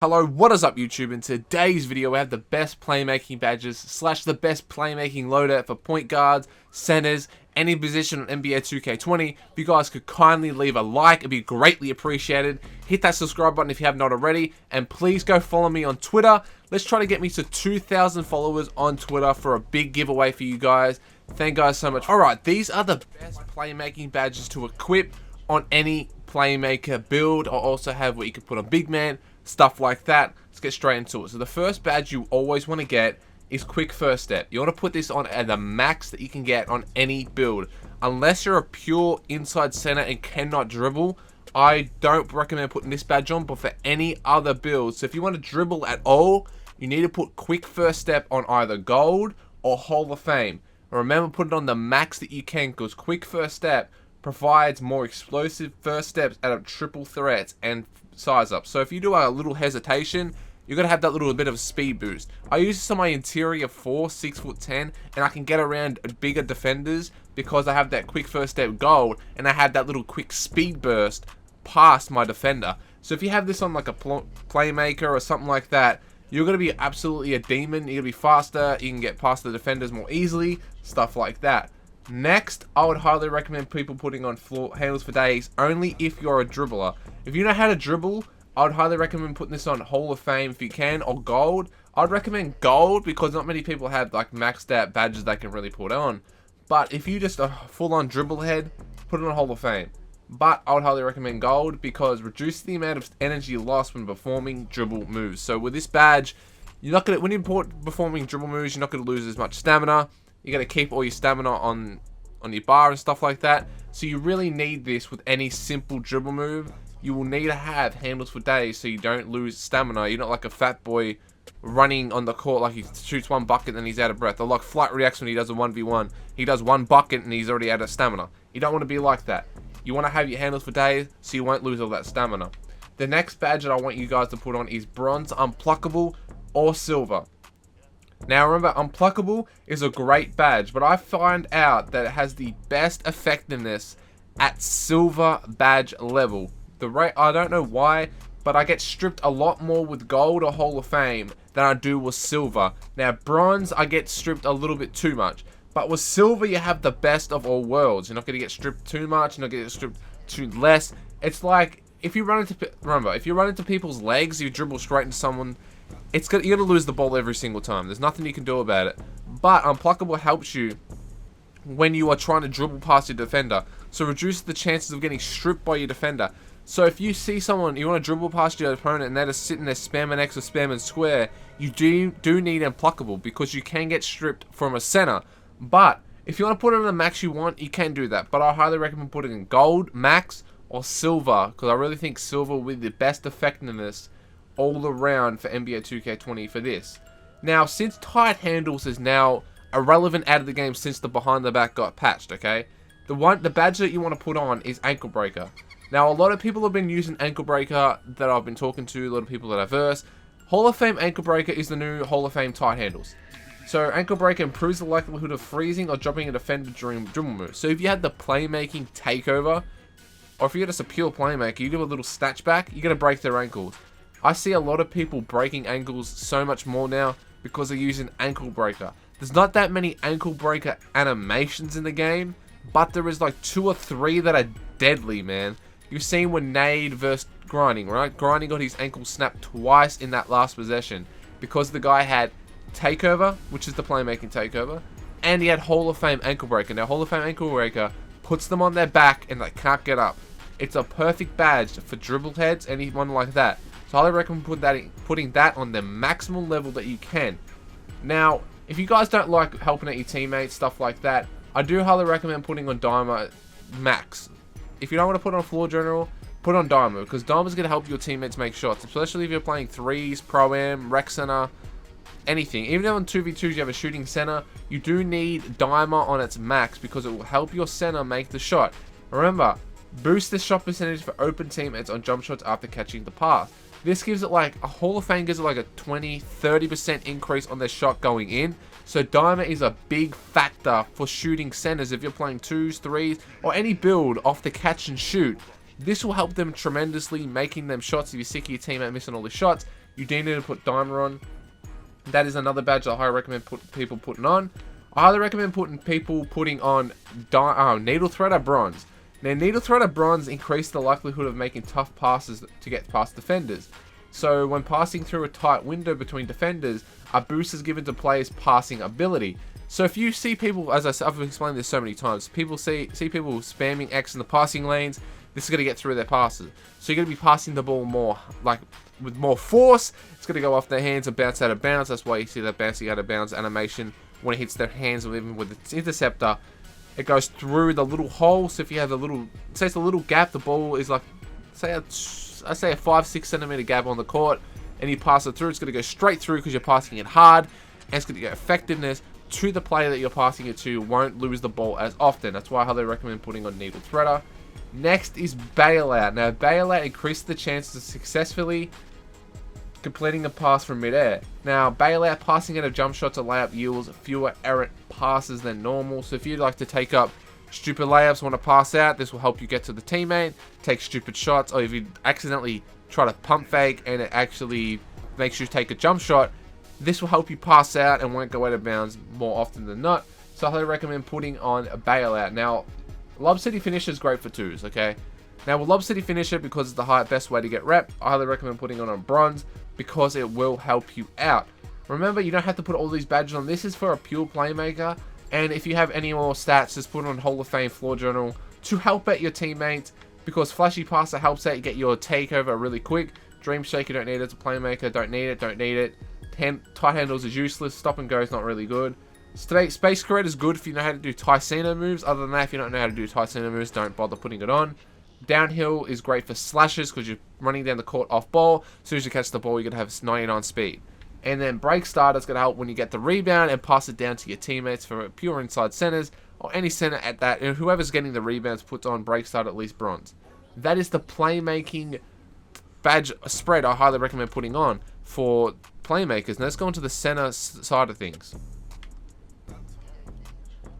Hello, what is up YouTube? In today's video we have the best playmaking badges / the best playmaking loadout for point guards, centers, any position on NBA 2K20. If you guys could kindly leave a like, it'd be greatly appreciated. Hit that subscribe button if you have not already, and please go follow me on Twitter. Let's try to get me to 2,000 followers on Twitter for a big giveaway for you guys. Thank you guys so much. Alright, these are the best playmaking badges to equip on any playmaker build. I also have what you can put on big man, stuff like that. Let's get straight into it. So the first badge you always want to get is quick first step. You want to put this on at the max that you can get on any build. Unless you're a pure inside center and cannot dribble, I don't recommend putting this badge on, but for any other build. So if you want to dribble at all, you need to put quick first step on either gold or Hall of Fame. And remember, put it on the max that you can, because quick first step provides more explosive first steps out of triple threats and size up. So if you do a little hesitation, you're going to have that little bit of a speed boost. I use this on my interior 4, 6'10", and I can get around bigger defenders because I have that quick first step gold, and I have that little quick speed burst past my defender. So if you have this on like a playmaker or something like that, you're going to be absolutely a demon. You're going to be faster, you can get past the defenders more easily, stuff like that. Next, I would highly recommend people putting on floor handles for days only if you're a dribbler. If you know how to dribble, I would highly recommend putting this on Hall of Fame if you can, or gold. I'd recommend gold because not many people have like maxed out badges they can really put on. But if you just a full-on dribble head, put it on Hall of Fame. But I would highly recommend gold because reduce the amount of energy lost when performing dribble moves. So with this badge, you're not gonna, when you're performing dribble moves, you're not gonna lose as much stamina. You're going to keep all your stamina on your bar and stuff like that. So you really need this with any simple dribble move. You will need to have handles for days so you don't lose stamina. You're not like a fat boy running on the court like he shoots one bucket and he's out of breath. Or like Flight reacts when he does a 1v1. He does one bucket and he's already out of stamina. You don't want to be like that. You want to have your handles for days so you won't lose all that stamina. The next badge that I want you guys to put on is Bronze, Unpluckable, or Silver. Now remember, Unpluckable is a great badge, but I find out that it has the best effectiveness at silver badge level. I don't know why, but I get stripped a lot more with gold or Hall of Fame than I do with silver. Now bronze, I get stripped a little bit too much, but with silver you have the best of all worlds. You're not going to get stripped too much, you're not going to get stripped too less. It's like, if you run into people's legs, you dribble straight into someone, you're going to lose the ball every single time. There's nothing you can do about it. But Unpluckable helps you when you are trying to dribble past your defender. So reduce the chances of getting stripped by your defender. So if you see someone, you want to dribble past your opponent and they're just sitting there spamming X or spamming square, you do need Unpluckable because you can get stripped from a center. But if you want to put it on the max you want, you can do that. But I highly recommend putting in gold, max, or silver, because I really think silver will be the best effectiveness all around for NBA 2K20 for this. Now, since tight handles is now irrelevant out of the game since the behind the back got patched, okay? The badge that you want to put on is Ankle Breaker. Now, a lot of people have been using Ankle Breaker that I've been talking to, a lot of people that I've versed. Hall of Fame Ankle Breaker is the new Hall of Fame tight handles. So, Ankle Breaker improves the likelihood of freezing or dropping a defender during dribble moves. So, if you had the playmaking takeover, or if you're just a pure playmaker, you do a little snatch back, you're going to break their ankles. I see a lot of people breaking ankles so much more now because they're using Ankle Breaker. There's not that many Ankle Breaker animations in the game, but there is like 2 or 3 that are deadly, man. You've seen when Nade versus Grinding, right? Grinding got his ankle snapped twice in that last possession because the guy had Takeover, which is the playmaking takeover, and he had Hall of Fame Ankle Breaker. Now, Hall of Fame Ankle Breaker puts them on their back and they can't get up. It's a perfect badge for dribble heads, anyone like that. So I recommend putting that on the maximum level that you can. Now, if you guys don't like helping out your teammates, stuff like that, I do highly recommend putting on Diamond Max. If you don't want to put on Floor General, put on Diamond, because Diamond's going to help your teammates make shots, especially if you're playing 3s, Pro-Am, Rec Center, anything. Even though on 2v2s you have a shooting center, you do need Diamond on its max because it will help your center make the shot. Remember, boost the shot percentage for open teammates on jump shots after catching the pass. This gives it like, a Hall of Fame gives it like a 20-30% increase on their shot going in. So Diamond is a big factor for shooting centers if you're playing 2s, 3s, or any build off the catch and shoot. This will help them tremendously, making them shots. If you're sick of your teammate missing all the shots, you do need to put Dimer on. That is another badge that I highly recommend people putting on. I highly recommend people putting on Needle Threader Bronze. Now, Needle Threader Bronze increase the likelihood of making tough passes to get past defenders. So when passing through a tight window between defenders, a boost is given to players' passing ability. So if you see people, as I've explained this so many times, people see people spamming X in the passing lanes, this is going to get through their passes. So you're going to be passing the ball more, like, with more force. It's going to go off their hands and bounce out of bounds. That's why you see that bouncing out of bounds animation when it hits their hands, or even with its interceptor. It goes through the little hole. So if you have a little, say it's a little gap, the ball is like, say a 5-6 centimeter gap on the court, and you pass it through, it's going to go straight through because you're passing it hard, and it's going to get effectiveness to the player that you're passing it to. Won't lose the ball as often. That's why I highly recommend putting on Needle Threader. Next is Bailout. Now, Bailout increases the chances of successfully completing a pass from midair. Now, Bailout passing out of jump shots or layup yields fewer errant passes than normal. So if you'd like to take up stupid layups, want to pass out, this will help you get to the teammate, take stupid shots, or if you accidentally try to pump fake and it actually makes you take a jump shot, this will help you pass out and won't go out of bounds more often than not. So I highly recommend putting on a Bailout. Now, Lob City Finisher is great for twos, okay? Now, with Lob City Finisher, because it's the best way to get rep, I highly recommend putting on Bronze because it will help you out. Remember, you don't have to put all these badges on. This is for a pure playmaker, and if you have any more stats, just put on Hall of Fame Floor Journal to help out your teammates, because Flashy Passer helps out you get your takeover really quick. Dream Shaker, don't need it. It's a playmaker, don't need it. Tight Handles is useless. Stop and Go is not really good. Space Cadet is good if you know how to do Tyceno moves. Other than that, if you don't know how to do Tyceno moves, don't bother putting it on. Downhill is great for slashes because you're running down the court off ball. As soon as you catch the ball, you're going to have 99 speed. And then Break Starter is going to help when you get the rebound and pass it down to your teammates for pure inside centers or any center at that. And whoever's getting the rebounds puts on Break Starter at least Bronze. That is the playmaking badge spread I highly recommend putting on for playmakers. Now let's go into the center side of things.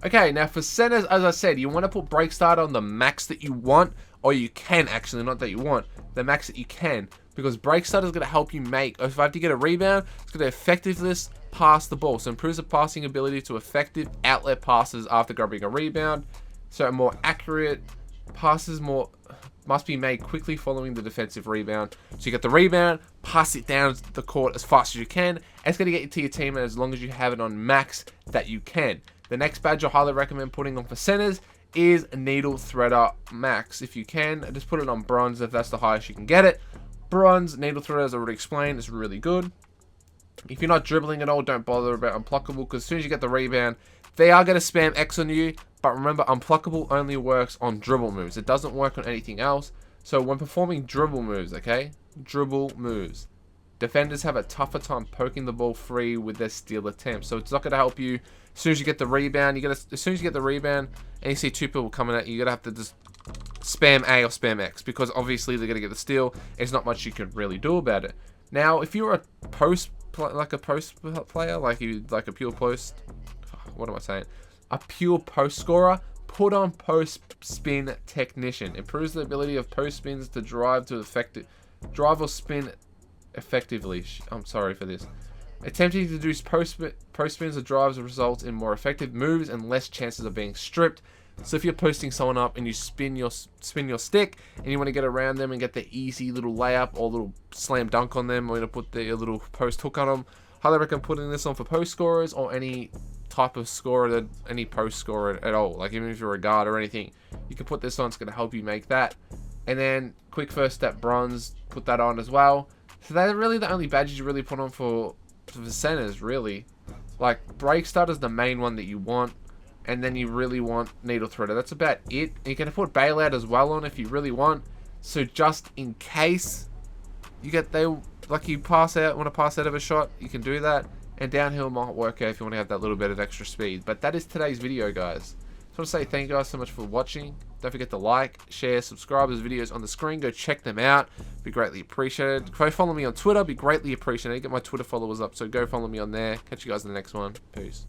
Okay, now for centers, as I said, you want to put Break Starter on the max that you want, or you can actually, not that you want, the max that you can, because Break Starter is going to help you make, if I have to get a rebound, it's going to effectiveness pass the ball, so improves the passing ability to effective outlet passes after grabbing a rebound, so more accurate passes must be made quickly following the defensive rebound. So you get the rebound, pass it down the court as fast as you can, and it's going to get you to your team as long as you have it on max that you can. The next badge I highly recommend putting on for centers is Needle Threader Max. If you can, just put it on Bronze if that's the highest you can get it. Bronze, Needle Threader, as I already explained, is really good. If you're not dribbling at all, don't bother about Unpluckable, because as soon as you get the rebound, they are going to spam X on you. But remember, Unpluckable only works on dribble moves. It doesn't work on anything else. So when performing dribble moves, okay? Dribble moves. Defenders have a tougher time poking the ball free with their steal attempts. So it's not going to help you. As soon as you get the rebound, as soon as you get the rebound and you see two people coming at you, you're going to have to just spam A or spam X, because obviously they're going to get the steal. There's not much you can really do about it. Now, if you're a post player, like a pure post, what am I saying? A pure post scorer, put on Post Spin Technician. Improves the ability of post spins to drive or spin effectively. I'm sorry for this. Attempting to do post spins or drives results in more effective moves and less chances of being stripped. So if you're posting someone up and you spin your stick and you want to get around them and get the easy little layup or little slam dunk on them, or to put the little post hook on them, highly recommend putting this on for post scorers or any type of scorer, any post scorer at all. Like even if you're a guard or anything, you can put this on. It's going to help you make that. And then quick first step Bronze, put that on as well. So they're really the only badges you really put on for centers, really. Like Break Starter is the main one that you want, and then you really want Needle Threader. That's about it. You can put Bailout as well on if you really want. So just in case you pass out, want to pass out of a shot, you can do that. And Downhill might work out if you want to have that little bit of extra speed. But that is today's video, guys. Just want to say thank you guys so much for watching. Don't forget to like, share, subscribe. There's videos on the screen. Go check them out. Be greatly appreciated. Go follow me on Twitter. Be greatly appreciated. Get my Twitter followers up. So go follow me on there. Catch you guys in the next one. Peace.